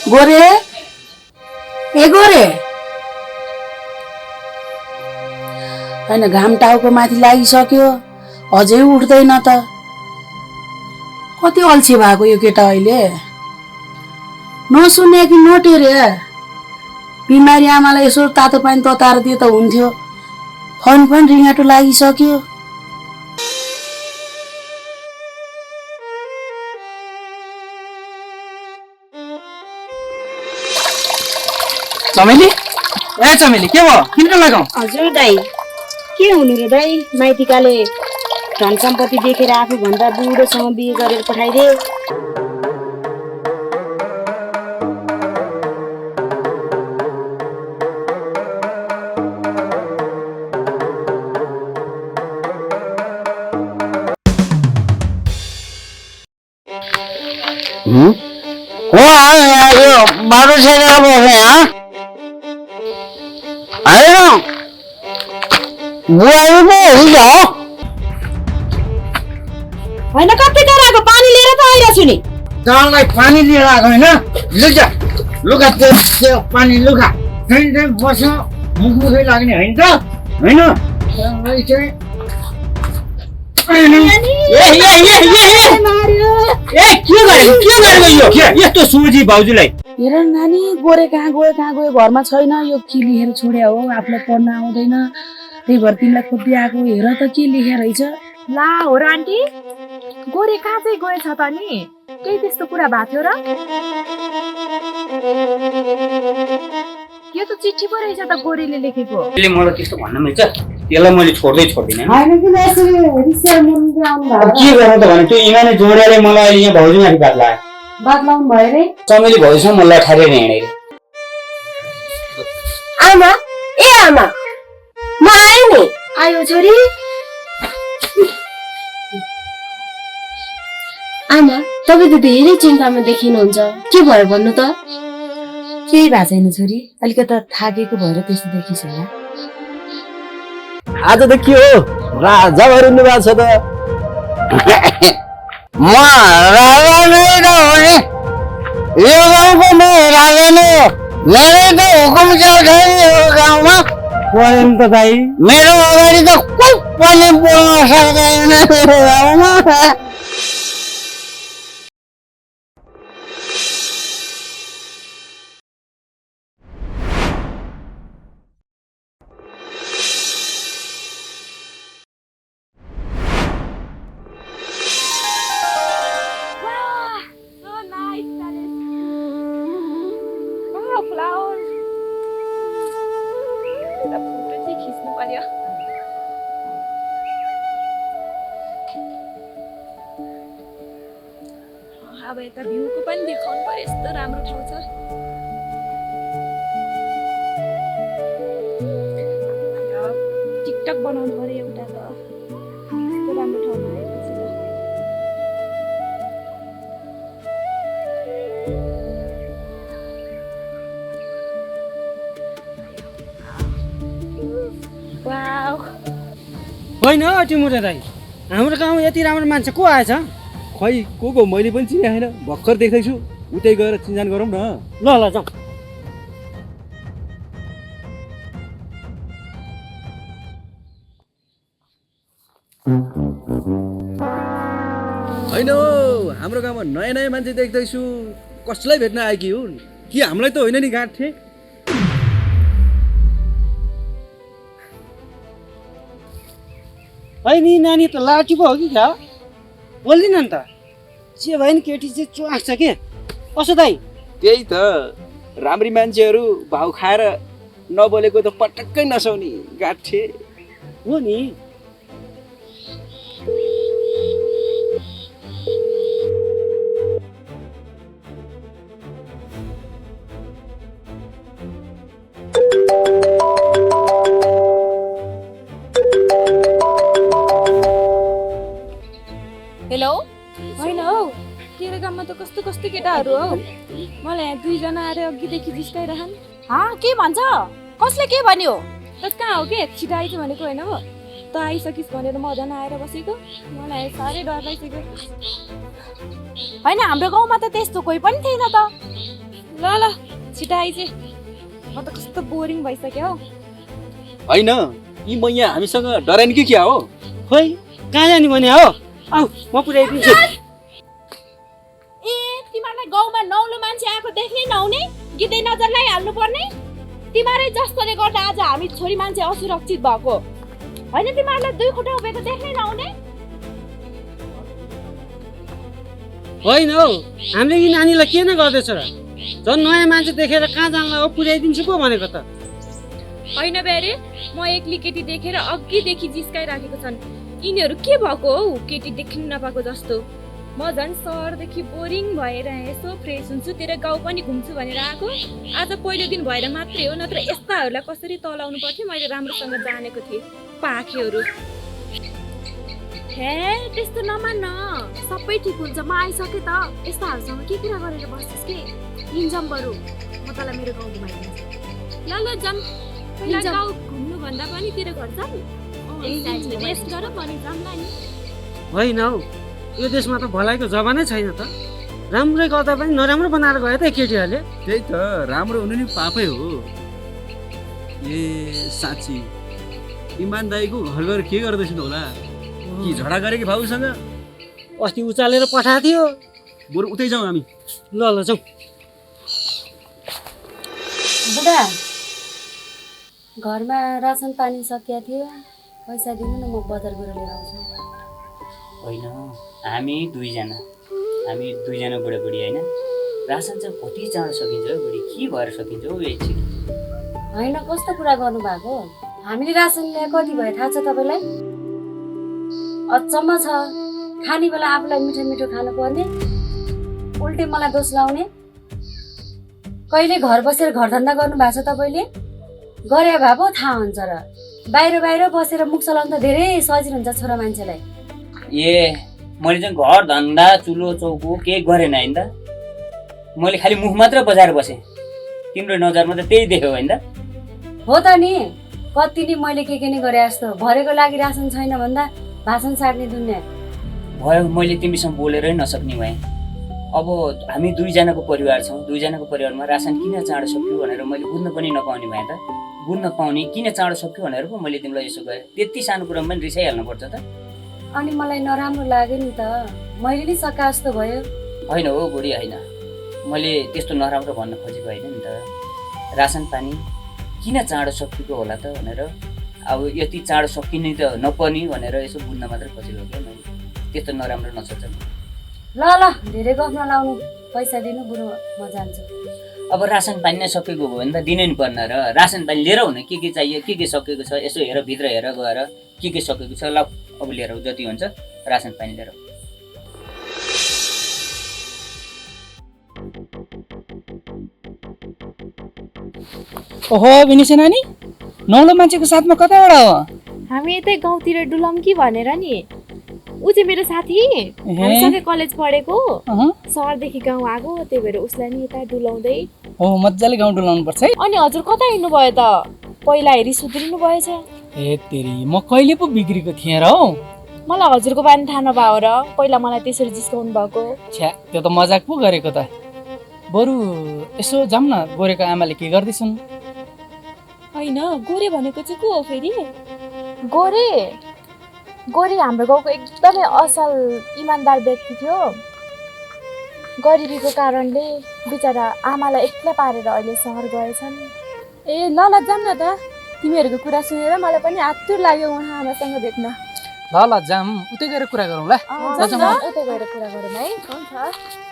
गोरे ए गोरे हैन घाम टाउको माथि लागिसक्यो अझै उठ्दैन त कति अल्छी भएको यो केटा अहिले नसुने कि नटेरे बिमारी आमालाई यसो तातो पानी तताएर दिए त हुन्थ्यो फोन पनि रिङ्गाटो लागिसक्यो चमेली ए चमेली के भयो किन लगाऊ हजुर दाइ के हुनु रे दाइ माइतीकाले धन सम्पत्ति देखेर आफू भन्दा बुढोसँग बिहे गरेर पठाइदे यो बारो छैन होइन बुहारी पो हुन्छ होइन कति कराको पानी लिएर त आइरहेको छु नि तँलाई पानी लिएर आएको होइन लुगा लुगा त्यो पानी लुगा फेरि बस्छ मुखमुखै लाग्ने होइन त होइन यस्तो सुजी भाउजूलाई हेर नानी गोरे कहाँ गयो घरमा छैन यो के लेखेर छोड्या हो आफूलाई पढ्न आउँदैन त्यही भएर तिमीलाई खोज्दै आएको हेर त के लेखेर रहेछ ला हो र आन्टी गोरे कहाँ चाहिँ गएछ त नि केही त्यस्तो कुरा भएको थियो र यो त चिठी पो रहेछ त गोरेले लेखेको त्यसले मलाई त्यस्तो भन्न मिल्छ त्यसलाई मैले छोड्दिनँ के गर्नु त भने त्यो इमाने जोडियाले मलाई अहिले यहाँ भाउजूमाथि बात लाग्यो बात लाउनु भयो रे चमेली भाउजूसँग मलाई ठहरेर हिँडेर आमा ए आमा म आएँ नि आयो छोरी आमा तपाईँ त धेरै चिन्तामा देखिनुहुन्छ के भयो भन्नु त केही भएको छैन छोरी अलिकति थाकेको भएर त्यस्तो देखिस होला आज त के हो राजा भरिनु भएको छ त म राजा नै त हो नि यो गाउँको म राजा नै हो मेरो त हुकुम छैन यो गाउँमा परेन त दाइ मेरो अगाडि त कोही पनि बोल्न सक्दैन यो गाउँमा अब यता भ्यूको पनि देखाउनु पर्यो यस्तो राम्रो ठाउँ छ टिकटक बनाउनु पर्यो एउटा त यस्तो राम्रो ठाउँमा आएपछि त वाउ होइन टिमुरे दाइ हाम्रो गाउँ यति राम्रो मान्छे को आएछ खै को मैले पनि चिने होइन भर्खर देख्दैछु उतै गएर चिन्जान गरौँ न ल ल जाउँ होइन हाम्रो गाउँमा नयाँ नयाँ मान्छे देख्दैछु कसलाई भेट्न आएकी हुन् कि हामीलाई त होइन नि गाँठे है नि नानी त लाटी पो हो कि क्या बोल्दिन नि त जे भयो नि केटी चाहिँ च्वाख छ के कसो दाइ त्यही त राम्री मान्छेहरू भाउ खाएर नबोलेको त पटक्कै नसौनी गाँठे हो नि हेलो होइन हौ तेरो गाउँमा त कस्तो कस्तो केटाहरू हौ मलाई यहाँ दुईजना आएर अघिदेखि जिस्काइरहन् के भन्छ कसले के भन्यो त कहाँ हो के छिटो आइज भनेको होइन हो त आइसकिस् भनेर म झन् आएर बसेको मलाई साह्रै डर लागिसक्यो होइन हाम्रो गाउँमा त त्यस्तो कोही पनि थिएन त ल ल छिटो आइज म त कस्तो बोरिङ भइसक्यो हौ होइन यी मैया हामीसँग डराइन कि क्या हो खोइ कहाँ जाने भने हो आऊ म पुऱ्याइदिन्छु ए तिमीहरूलाई गाउँमा नौलो मान्छे आएको देख्नै नहुने गिद्धै नजर लगाइहाल्नु पर्ने तिमीहरू जस्तोले गर्दा आज हामी छोरी मान्छे असुरक्षित भएको होइन तिमीहरूलाई दुई खुट्टा उभिएको देख्नै नहुने होइन हौ हामीले यी नानीलाई के नै गर्दैछ र झन् नयाँ मान्छे देखेर कहाँ जानला हो पुर्याइदिन्छु पो भनेको त होइन बेरे म एक्ली केटी देखेर अघिदेखि जिस्काइराखेको छन् यिनीहरू के भएको हौ केटी देख्नु नपाएको जस्तो म झन् सहरदेखि बोरिङ भएर यसो फ्रेस हुन्छु तेरो गाउँ पनि घुम्छु भनेर आएको आज पहिलो दिन भएर मात्रै हो नत्र यस्ताहरूलाई कसरी तलाउनु पर्थ्यो मैले राम्रोसँग जानेको थिएँ पाखेहरू हे त्यस्तो नमान सबै ठिक हुन्छ म आइसकेँ त यस्ताहरूसँग के कुरा गरेर बस्छस् के हिँड्छौँ बरु म तँलाई मेरो गाउँ घुमाइदिन्छु ल ल जाऊँ पहिला गाउँ घुम्नुभन्दा पनि तेरो घर जाऊँ रेस्ट गर पनि जाउँला नि होइन हौ यो देशमा त भलाइको जमानै छैन त राम्रै गर्दा पनि नराम्रो बनाएर गयो त केटीहरूले त्यही त राम्रो हुनु नि पापै हो ए साँच्ची इमान दाईको घर गएर के गर्दैछन् होला कि झगडा गरे कि भाउसँग अस्ति उचालेर पठाएको थियो बरु उतै जाउँ हामी ल ल जाउँ बुढा घरमा रासन पानी सकिया थियो पैसा दिनु न म बजार गएर लिएर आउँछु होइन हामी दुईजना बुढाबुढी होइन रासन चाहिँ कति चाँडो सकिन्छ हो बुढी के भएर सकिन्छ हो एकछिन होइन कस्तो कुरा गर्नुभएको हामीले रासन ल्याए कति भयो थाहा छ तपाईँलाई अचम्म छ खाने बेला आफूलाई मिठो मिठो खानु पर्ने उल्टे मलाई दोष लाउने कहिले घर बसेर घरधन्दा गर्नुभएको छ तपाईँले गरे भए पो थाहा हुन्छ र बाहिर बसेर मुख चलाउनु त धेरै सजिलो हुन्छ छोरा मान्छेलाई ए मैले चाहिँ घर धन्दा चुलो चौको केही गरेन होइन त मैले खालि मुख मात्र बजाएर बसेँ तिम्रो नजरमा त त्यही देख्यो होइन त हो त नि कति नि मैले के नै गरे जस्तो भरेको लागि रासन छैन भन्दा भाषण साट्ने दुनियाँ भयो मैले तिमीसँग बोलेरै नसक्ने भएँ अब हामी दुईजनाको परिवार छौँ दुईजनाको परिवारमा रासन किन चाँडो सक्यो भनेर मैले बुझ्न पनि नपाउने भएँ त बुझ्न पाउने किन चाँडो सक्यो भनेर पो मैले तिमीलाई यसो गरेँ त्यति सानो कुरामा पनि रिसाइहाल्नुपर्छ त अनि मलाई नराम्रो लाग्यो नि त मैले नि सका जस्तो भयो होइन हो बुढी होइन मैले त्यस्तो नराम्रो भन्न खोजेको होइन नि त रासन पानी किन चाँडो सकिएको होला त भनेर अब यति चाँडो सकिने त नपर्ने भनेर यसो बुझ्न मात्रै खोजेको क्या मैले त्यस्तो नराम्रो नसोच ल धेरै गफ नलाउनु पैसा दिनु बुढो म जान्छु अब रासन पानी नै सकेको भयो भने त दिनै नि पर्न र रासन पानी लिएर हुने के चाहियो के सकेको छ यसो हेर भित्र हेर गएर के सकेको छ ल अब लिएर जति हुन्छ रासन पानी लिएर ओहो विनिसा नानी नौलो मान्छेको साथमा कताबाट हो हामी यतै गाउँतिर डुलौँ कि भनेर नि ऊ चाहिँ मेरो साथी हामीसँगै कलेज पढेको सहरदेखि गाउँ आएको त्यही भएर उसलाई नि यता डुलाउँदै हो मजाले गाउँ डुलाउनु पर्छ है अनि हजुर कता हिँड्नु भयो त पहिला हेरी सुध्रिनु भएछ ए तेरी म कहिले पो बिग्रेको थिएँ र हौ मलाई हजुरको बानी थाहा नभयो र पहिला मलाई त्यसरी जिस्काउनु भएको छ्या त्यो त मजाक पो गरेको त बरु यसो जाऊँ न गोरेको आमाले के गर्दैछन् होइन गोरे भनेको चाहिँ को हो फेरि गोरे गोरे हाम्रो गाउँको एकदमै असल इमान्दार व्यक्ति थियो गरिबीको कारणले बिचरा आमालाई एक्लै पारेर अहिले सहर गएछन् ए ल जाऊँ न त तिमीहरूको कुरा सुनेर मलाई पनि आतुर लाग्यो उहाँ आमासँग भेट्न ल जाऊँ उतै गएर कुरा गरौँ ल उतै गएर कुरा गरौँ है हुन्छ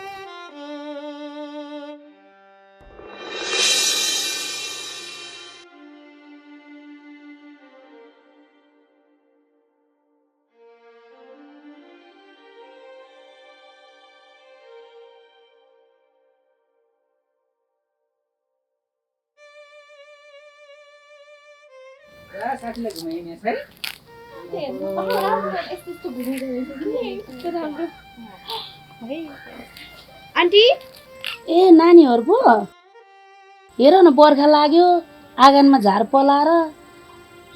साथीलाई घुमाइने है आन्टी ए नानीहरू पो हेर न बर्खा लाग्यो आँगनमा झार पलाएर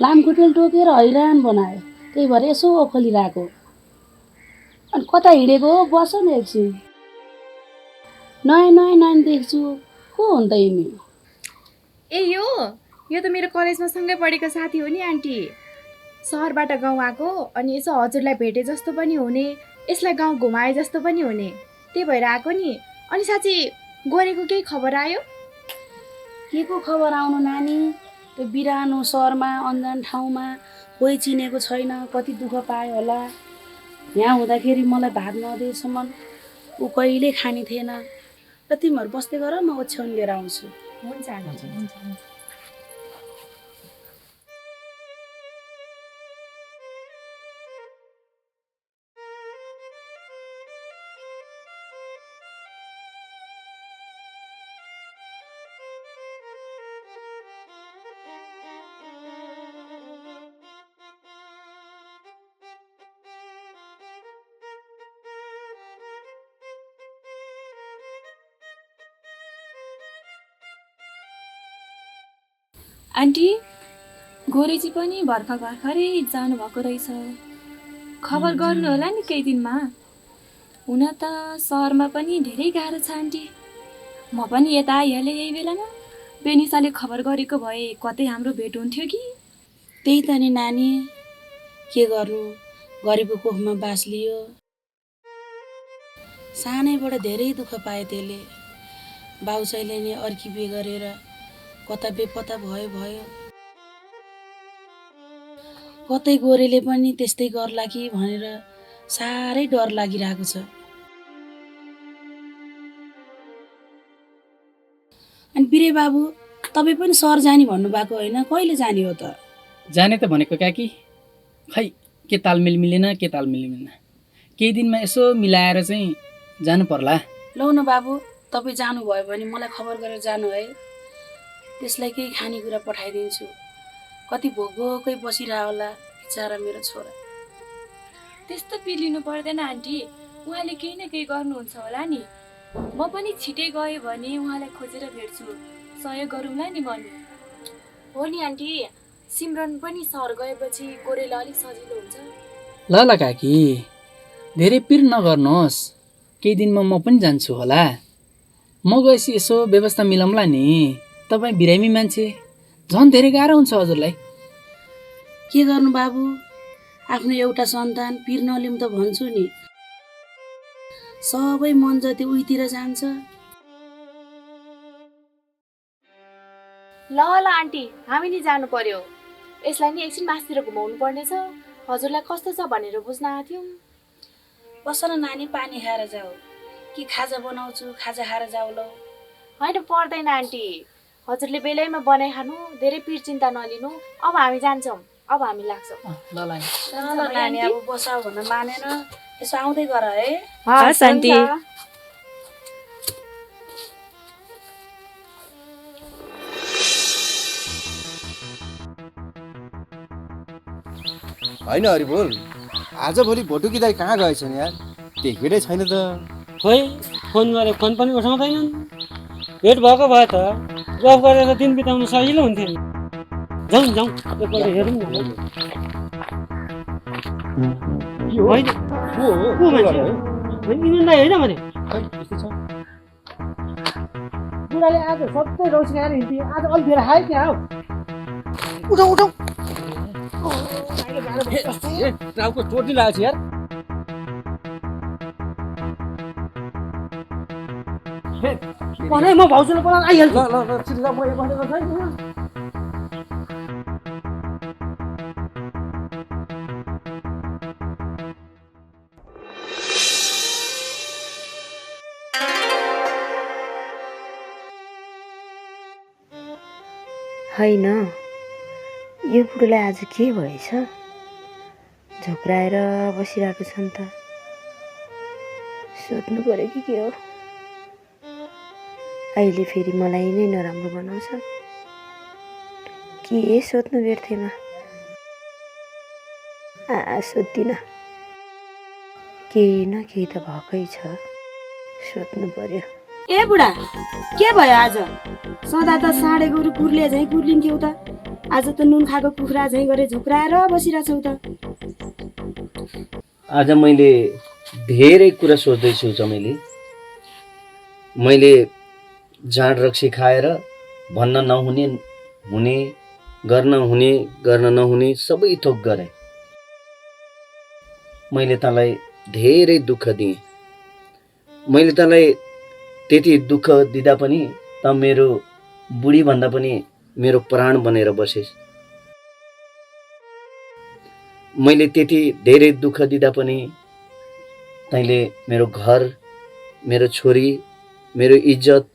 लामखुट्टेले टोकेर हैरान बनायो त्यही भएर यसो खोलिरहेको अनि कता हिँडेको हो बस न एकछिन नयाँ नानी देख्छु को हुन् त यिनी? ए यो त मेरो कलेजमा सँगै पढेको साथी हो नि आन्टी। सहरबाट गाउँ आएको, अनि यसो हजुरलाई भेटे जस्तो पनि हुने, यसलाई गाउँ घुमाए जस्तो पनि हुने, त्यही भएर आएको नि। अनि साँच्ची गोरेको केही खबर आयो? के को खबर आउनु नानी, त्यो बिरानो सहरमा अन्जान ठाउँमा कोही चिनेको छैन, कति दुःख पायो होला। यहाँ हुँदाखेरि मलाई भात नदिएसम्म ऊ कहिले खाने थिएन। र तिमीहरू बस्दै गर, म ओछ्याउनु लिएर आउँछु। हुन्छ आन्टी, हुन्छ। आन्टी, गोरेजी पनि भर्खरै जानुभएको रहेछ। खबर गर्नु होला नि केही दिनमा। हुन त सहरमा पनि धेरै गाह्रो छ आन्टी। म पनि यता आइहालेँ यही बेलामा। बेनिसाले खबर गरेको भए कतै हाम्रो भेट हुन्थ्यो कि। त्यही त नि नानी, के गर्नु, गरिबको कोखमा बास लियो। सानैबाट धेरै दुःख पाए त्यसले। बाउचाइले नि अर्की बिहे गरेर कता बेपत्ता भयो। कतै गोरेले पनि त्यस्तै गर्ला कि भनेर साह्रै डर लागिरहेको छ। अनि बिरे बाबु, तपाईँ पनि सहर जाने भन्नुभएको होइन, कहिले जाने हो त? जाने त भनेको काकी, खै के तालमेल मिलेन, के तालमेल मिलेन। केही दिनमा यसो मिलाएर चाहिँ जानु पर्ला। लौ न बाबु, तपाईँ जानुभयो भने मलाई खबर गरेर जानु है। त्यसलाई केही खानेकुरा पठाइदिन्छु। कति भोकै बसिरह होला बिचारा मेरो छोरा। त्यस्तो पिलिनु पर्दैन आन्टी, उहाँले केही न केही गर्नुहुन्छ होला नि। म पनि छिटै गएँ भने उहाँलाई खोजेर भेट्छु, सहयोग गरौँला नि भन्नु हो नि आन्टी। सिमरन पनि सहर गएपछि गोरेलाई अलिक सजिलो हुन्छ। ल काकी, धेरै पिर नगर्नुहोस्। केही दिनमा म पनि जान्छु होला। म गएपछि यसो व्यवस्था मिलाउँला नि। तपाईँ बिरामी मान्छे, झन् धेरै गाह्रो हुन्छ हजुरलाई। के गर्नु बाबु, आफ्नो एउटा सन्तान पिर नलिउँ त भन्छु नि। सबै मन जति उहीतिर जान्छ। ल आन्टी, हामी नि जानु पर्यो। यसलाई नि एकछिन मासतिर घुमाउनु पर्नेछ। हजुरलाई कस्तो छ भनेर बुझ्न आएको थियौँ। बस न नानी, पानी खाएर जाऊ कि खाजा बनाउँछु, खाजा खाएर जाऊ। ल होइन, पर्दैन आन्टी। हजुरले बेलैमा बनाइखानु, धेरै पिर चिन्ता नलिनु। अब हामी जान्छौँ, अब हामी लाग्छौँ। ल नानी, अब बसाउ भन्न मानेन, यसो आउँदै गर है। हस् आन्टी। होइन हरिबोल, आजभोलि भोटुकी दाई कहाँ गएछन् यार? देखेरै छैन त। खोइ, फोन गरे फोन पनि उठाउँदैनन्। भेट भएको भए त गफ गरेर दिन बिताउनु सजिलो हुन्थ्यो नि। जाउँ एकपल्ट हेरौँ न। होइन, को मान्छे इमान्दार होइन भने बुढाले आज सबै रौसी खाएर हिँड्थ्यो, आज अलिक धेरै खायो क्या हौ। उठाउ टाउको चोटी लागेको छ यार। भने म भाउजूलाई बोलाउन आइहाल्छु। ल छिटो म एक घन्टा गर्छु है। होइन, यो बुढोलाई आज के भएछ? झोक्राएर बसिरहेको छन् त। सोध्नु पर्यो कि के हो? अहिले फेरि मलाई नै नराम्रो बनाउँछ। के सोध्नु व्यर्थेमा? सोध्दिनँ। केही न केही त भएकै छ, सोध्नु पर्यो। ए बुढा, के भयो आज? सदा त साँडे गोरु कुर्ले झैँ कुर्लिन्थ्यौ त, आज त नुन खाएको कुखुरा झैँ गरे झोक्राएर बसिरहेछौ त। आज मैले धेरै कुरा सोच्दैछु चमेली। मैले जाँड रक्सी खाएर भन्न नहुने हुने, गर्न हुने गर्न नहुने सबै थोक गरे। मैले तँलाई धेरै दुःख दिएँ। मैले तँलाई त्यति दुःख दिँदा पनि त मेरो बुढी भन्दा पनि मेरो प्राण बनेर बसेस्। मैले त्यति धेरै दुःख दिँदा पनि तैँले मेरो घर, मेरो छोरी, मेरो इज्जत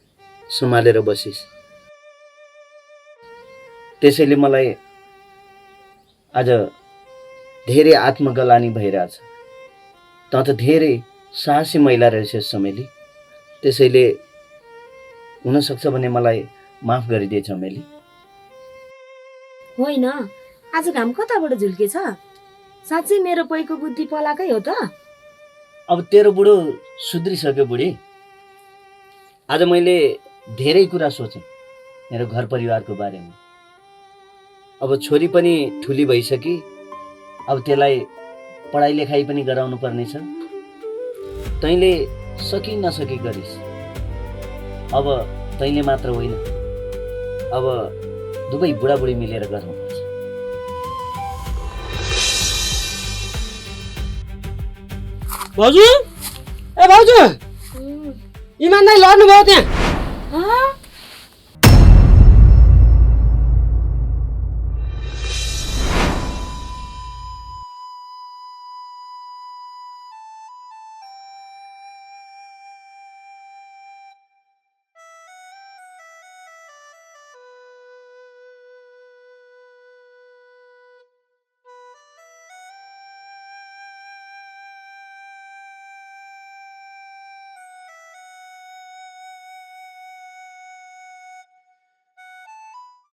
सम्हालेर बसिस्। त्यसैले मलाई आज धेरै आत्मग्लानि भइरहेछ। त त धेरै साहसी महिला रहेछस् चमेली। त्यसैले हुनसक्छ भने मलाई माफ गरिदिए चमेली। होइन, आज घाम कताबाट झुल्केछ? साँच्चै मेरो पैको बुद्धि पलाकै हो त? अब तेरो बुढो सुध्रिसक्यो बुढी। आज मैले धेरै कुरा सोचेँ मेरो घर परिवारको बारेमा। अब छोरी पनि ठुली भइसकी, अब त्यसलाई पढाइ लेखाइ पनि गराउनु पर्नेछ। तैँले सकी नसकी गरिस्। अब तैँले मात्र होइन, अब दुवै बुढाबुढी मिलेर गर्नुपर्छ। भाउजू, ए भाउजू, इमान दाइ लड्नु भयो त्यहाँ।